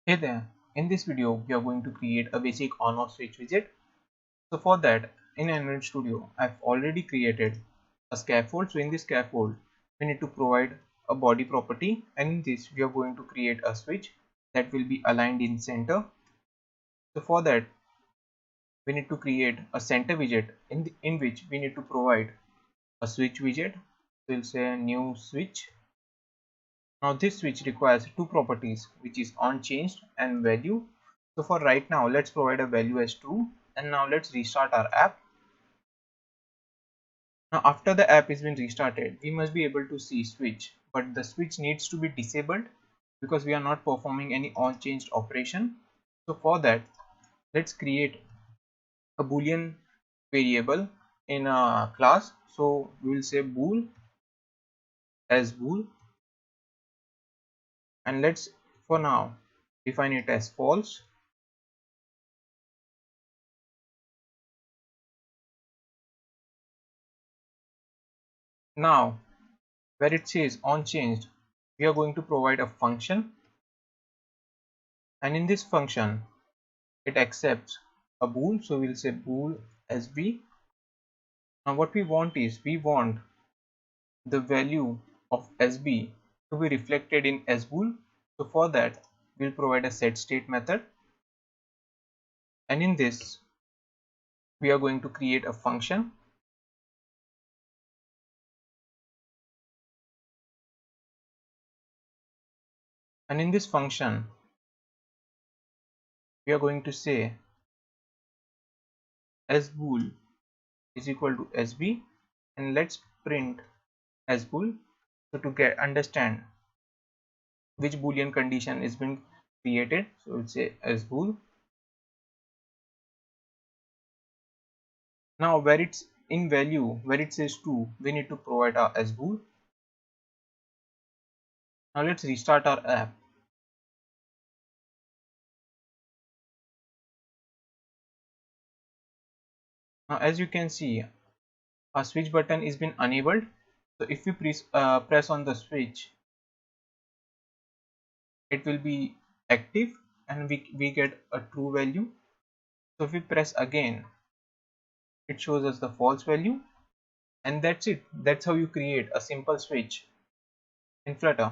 Hey there, in this video we are going to create a basic on-off switch widget. So for that, in Android Studio I've already created a scaffold. So in this scaffold we need to provide a body property, and in this we are going to create a switch that will be aligned in center. So for that we need to create a center widget in which we need to provide a switch widget. We'll say new switch. Now this switch requires two properties, which is onChanged and value. So for right now, let's provide a value as true, and now let's restart our app. Now after the app has been restarted, we must be able to see switch, but the switch needs to be disabled because we are not performing any onChanged operation. So for that, let's create a boolean variable in a class. So we will say bool as bool, and let's for now define it as false. Now where it says onChanged, we are going to provide a function, and in this function it accepts a bool. So we'll say bool sb. Now what we want is we want the value of sb to be reflected in sbool. So for that we'll provide a setState method, and in this we are going to create a function, and in this function we are going to say sbool is equal to sb, and let's print sbool. So to get understand which boolean condition is been created, so we'll say sbool. Now where it's in value, where it says 2, we need to provide our sbool. Now let's restart our app. Now as you can see, our switch button is been enabled. So if we press on the switch, it will be active and we get a true value. So if we press again, it shows us the false value, and that's it. That's how you create a simple switch in Flutter.